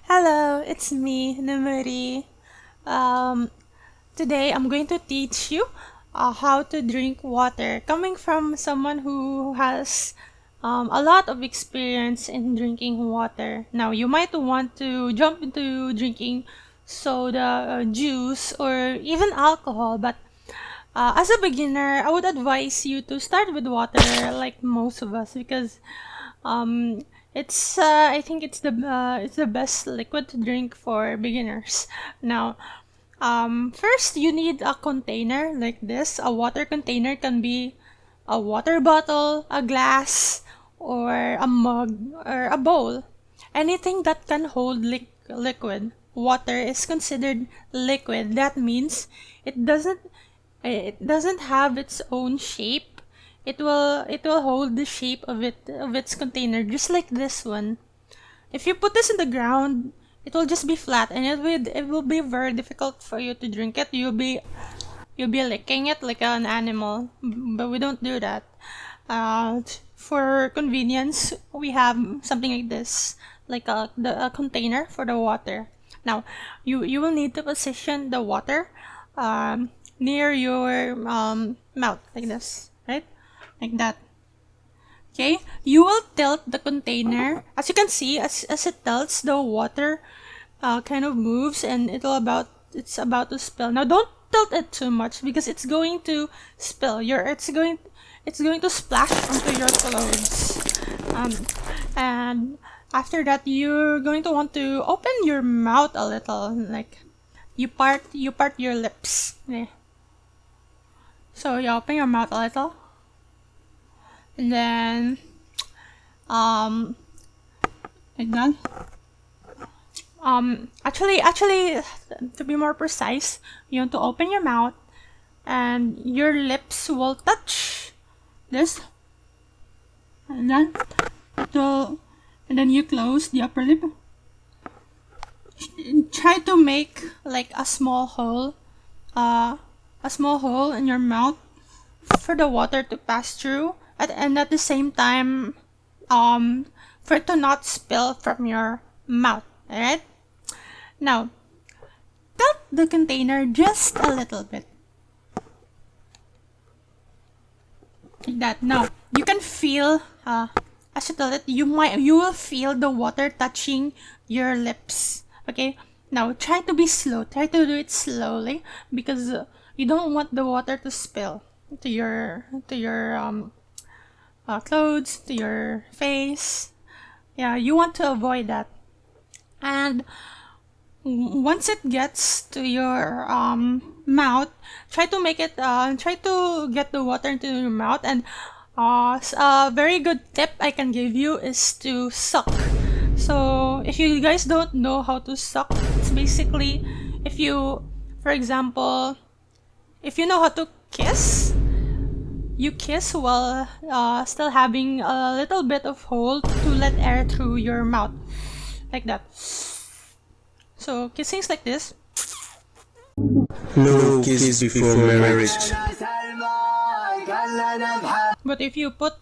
Hello, it's me, Namuri. Um, Today I'm going to teach you how to drink water, coming from someone who has a lot of experience in drinking water. Now, you might want to jump into drinking soda, juice, or even alcohol, but as a beginner, I would advise you to start with water, like most of us, because um, I think it's the best liquid to drink for beginners. Now, first you need a container like this. A water container can be a water bottle, a glass, or a mug, or a bowl. Anything that can hold liquid. Water is considered liquid. That means it doesn't it doesn't have its own shape. It will hold the shape of its container, just like this one. If you put this in the ground, it will just be flat, and it will be very difficult for you to drink it. You'll be licking it like an animal, but we don't do that. For convenience, we have something like this, like a container for the water. Now, you will need to position the water near your mouth, like this, right? Like that. Okay, you will tilt the container. As you can see, as it tilts, the water kind of moves, and it's about to spill. Now, don't tilt it too much because it's going to spill. It's going to splash onto your clothes. Um, and after that, you're going to want to open your mouth a little, like you part your lips. Okay. So you open your mouth a little, and then um like that. Actually, to be more precise, you want to open your mouth, and your lips will touch this, and then it will, and then you close the upper lip. Try to make like a small hole in your mouth for the water to pass through, and at the same time, for it to not spill from your mouth. Alright? Now, tilt the container just a little bit. Like that. Now, you can feel, as you tilt it, you will feel the water touching your lips. Okay? Now, try to be slow. Try to do it slowly because you don't want the water to spill to your clothes, to your face. Yeah, you want to avoid that. And once it gets to your mouth, try to get the water into your mouth. And a very good tip I can give you is to suck. So if you guys don't know how to suck, it's basically, if you, for example, if you know how to kiss, you kiss while still having a little bit of hold to let air through your mouth, like that. So kissing's like this. No kiss before marriage. But if you put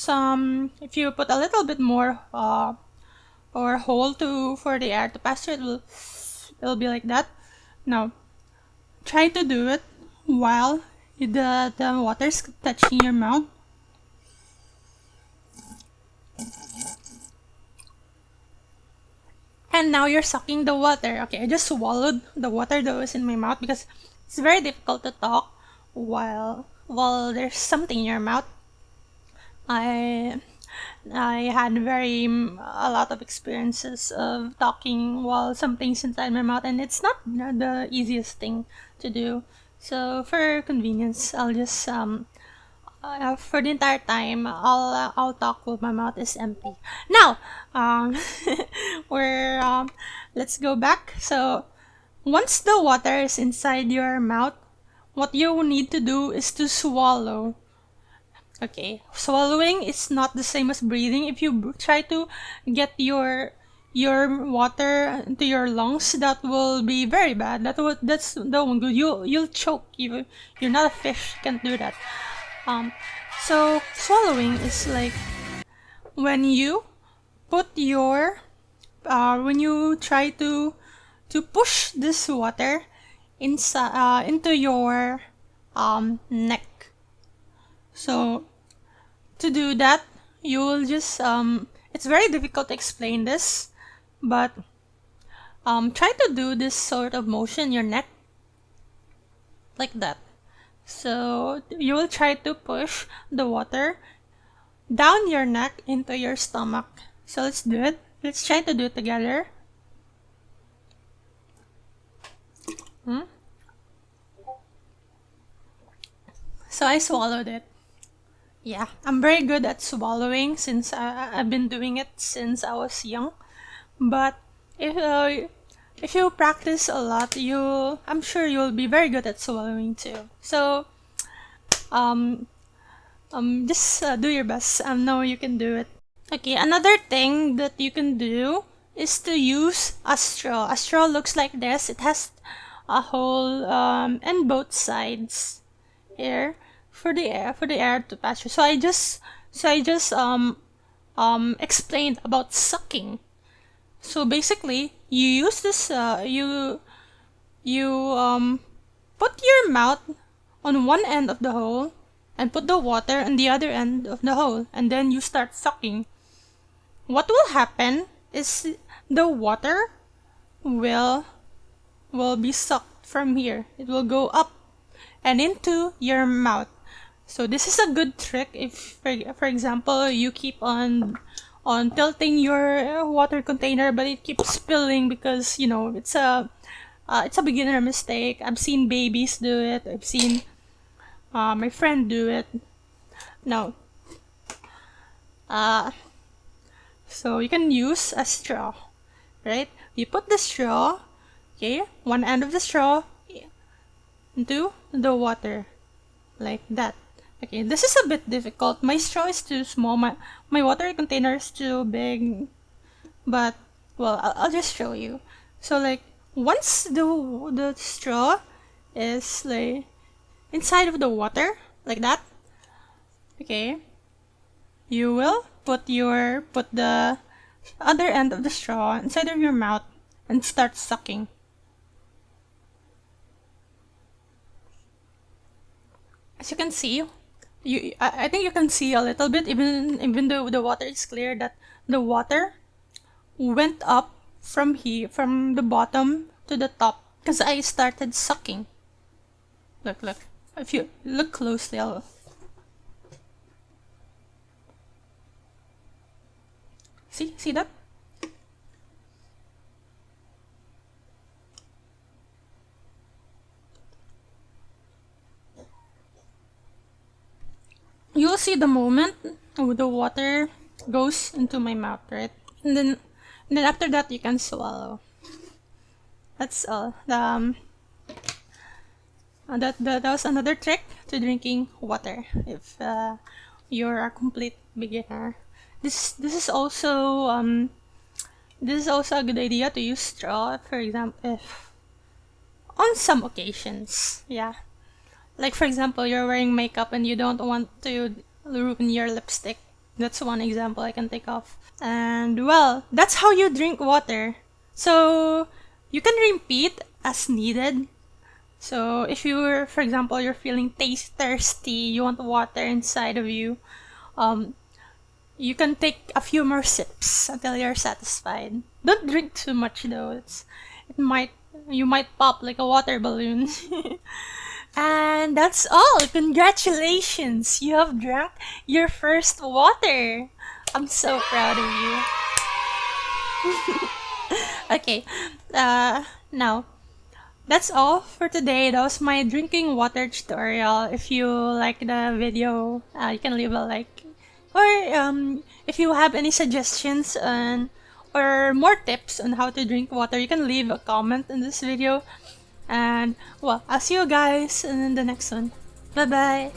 a little bit more or hole to for the air to pass through, it'll be like that. Now, try to do it while the water's touching your mouth. And now you're sucking the water. Okay, I just swallowed the water that was in my mouth because it's very difficult to talk while there's something in your mouth. I I had a lot of experiences of talking while something's inside my mouth, and it's not the easiest thing to do. So for convenience, I'll just for the entire time, I'll talk while my mouth is empty. Now, we're let's go back. So once the water is inside your mouth, what you need to do is to swallow. Okay, swallowing is not the same as breathing. If you try to get your water into your lungs, that will be very bad. That's the one good. You'll choke. You're not a fish. You can't do that. Um, so swallowing is like when you put your try to push this water inside into your neck. So to do that, you will just it's very difficult to explain this, but try to do this sort of motion in your neck like that. So you will try to push the water down your neck into your stomach. So let's do it. Let's try to do it together. So I swallowed it. Yeah, I'm very good at swallowing since I've been doing it since I was young. But if you practice a lot, I'm sure you'll be very good at swallowing too. So just do your best. I know you can do it. Okay, another thing that you can do is to use a straw. A straw looks like this. It has a hole in both sides here for the air to pass through. So I just explained about sucking. So basically, you use this. You put your mouth on one end of the hole and put the water on the other end of the hole, and then you start sucking. What will happen is the water will be sucked from here. It will go up and into your mouth. So this is a good trick if, for example, you keep on tilting your water container, but it keeps spilling because it's a beginner mistake. I've seen babies do it. I've seen my friend do it. No. So you can use a straw, right? You put the straw, okay, one end of the straw into the water, like that. Okay, this is a bit difficult. My straw is too small. My water container is too big. But well, I'll just show you. So like once the straw is like inside of the water, like that. Okay, you will put the other end of the straw inside of your mouth and start sucking. As you can see, I think you can see a little bit, even though the water is clear, that the water went up from the bottom to the top because I started sucking. Look. If you look closely, see that? You'll see the moment the water goes into my mouth, right? And then after that you can swallow. That's all. That was another trick to drinking water if you're a complete beginner. This is also a good idea to use straw, for example, if on some occasions. Yeah. Like for example, you're wearing makeup and you don't want to ruin your lipstick. That's one example I can think of. And well, that's how you drink water. So you can repeat as needed. So if for example, you're feeling thirsty, you want water inside of you, you can take a few more sips until you're satisfied. Don't drink too much though. You might pop like a water balloon. And that's all. Congratulations! You have drank your first water. I'm so proud of you. Okay, now that's all for today. That was my drinking water tutorial. If you like the video, you can leave a like. Or if you have any suggestions or more tips on how to drink water, you can leave a comment in this video. And well, I'll see you guys in the next one. Bye bye.